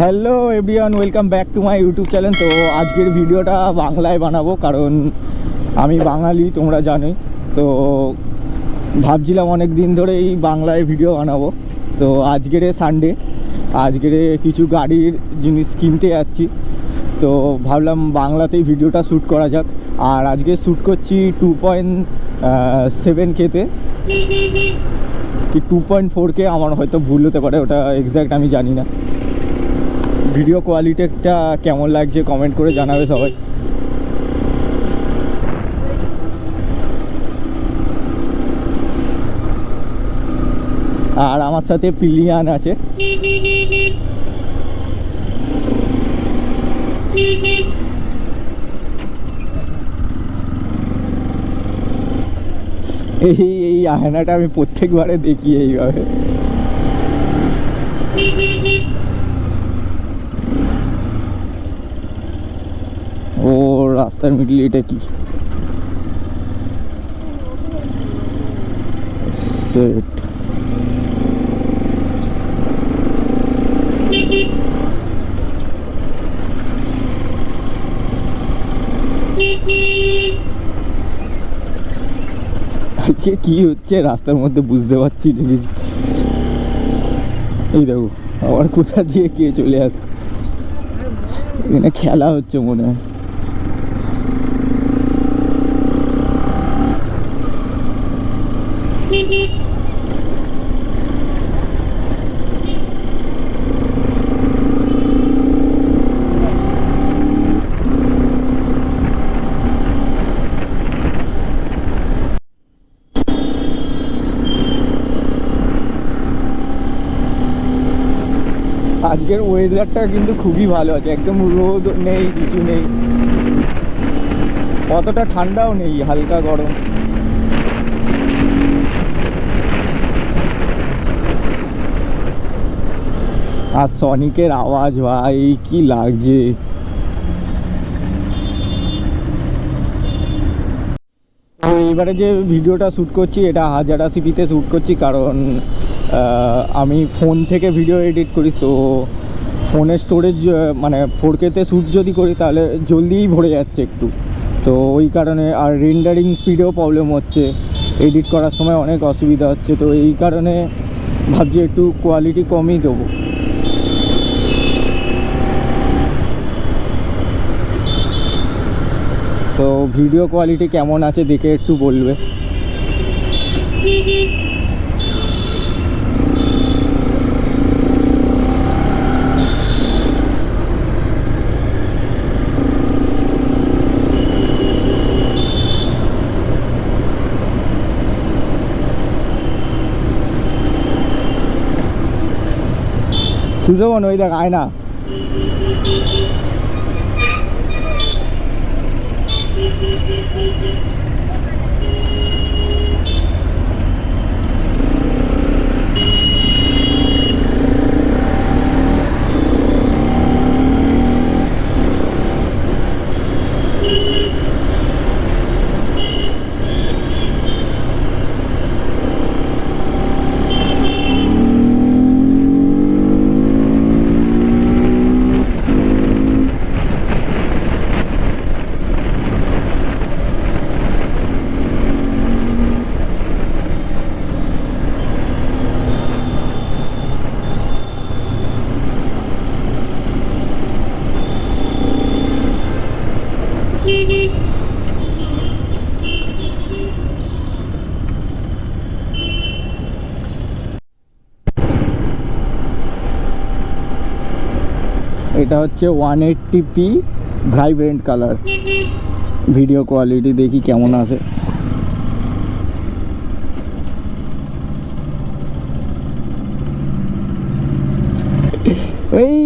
Hello everyone, welcome back to my YouTube channel. তো আজকের ভিডিওটা বাংলায় বানাবো, কারণ আমি বাঙালি, তোমরা জানোই। তো ভাবছিলাম অনেক দিন ধরেই বাংলায় ভিডিও বানাবো। তো আজকের সানডে, আজকের কিছু গাড়ির জিনিস কিনতে যাচ্ছি, তো ভাবলাম বাংলাতেই ভিডিওটা শ্যুট করা যাক। আর আজকে শ্যুট করছি 2.7K-তে কি 2.4K, আমার হয়তো ভুল হতে পারে, ওটা এক্স্যাক্ট আমি জানি না। ভিডিও কোয়ালিটিটা কেমন লাগছে কমেন্ট করে জানাবে সবাই। আর আমার সাথে পিলিয়ান আছে। এই আয়নাটা আমি প্রত্যেকবারে দেখি এইভাবে। ও রাস্তার মিডল, এটা কি সেট? কি হচ্ছে রাস্তার মধ্যে বুঝতে পারছি না কিছু। এই দেখো আবার কোথা দিয়ে কে চলে আসে, এখানে খেলা হচ্ছে মনে হয়। আজকের ওয়েদারটা কিন্তু খুবই ভালো আছে, একদম রোদ নেই, কিছু নেই, অতটা ঠান্ডাও নেই, হালকা গরম। আর সনিকের আওয়াজ ভাই কি লাগছে। তো এবারে যে ভিডিওটা শ্যুট করছি এটা 1080p-তে শ্যুট করছি, কারণ আমি ফোন থেকে ভিডিও এডিট করি। তো ফোনের স্টোরেজ মানে 4K-তে শ্যুট যদি করি তাহলে জলদিই ভরে যাচ্ছে একটু, তো ওই কারণে। আর রেন্ডারিং স্পিডেও প্রবলেম হচ্ছে, এডিট করার সময় অনেক অসুবিধা হচ্ছে, তো এই কারণে ভাবছি একটু কোয়ালিটি কমই দেবো। তো ভিডিও কোয়ালিটি কেমন আছে দেখে একটু বলবে। সুজন ওই দেখ আয়না। এটা হচ্ছে 180p vibrant colour. Video quality দেখি কেমন আছে। এই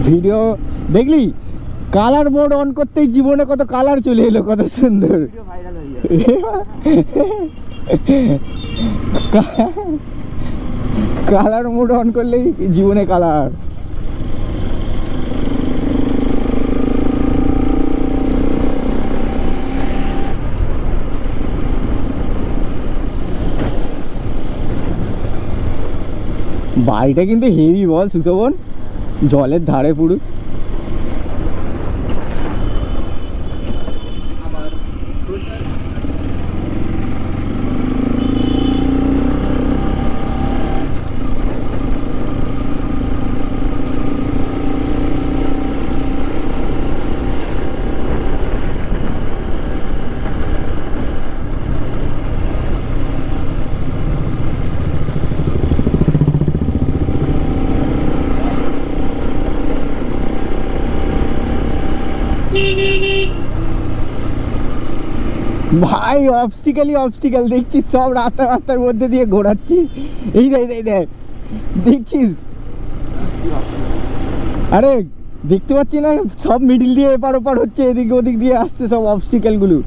ভিডিও দেখলি, কালার মোড অন করতেই জীবনে কত কালার চলে এলো, কত সুন্দর। কালার মোড অন করলেই জীবনে কালার। বাড়িটা কিন্তু হেভি বল সুশোভন, জলের ধারে পুরো। ভাই অবস্টিকেল দেখছিস, সব রাস্তার মধ্যে দিয়ে ঘোরাচ্ছি। এই দেখ দেখছিস, আরে দেখতে পাচ্ছি না, সব মিডিল দিয়ে এপার ওপার হচ্ছে, এদিক ওদিক দিয়ে আসছে সব অবস্টিকেল গুলো।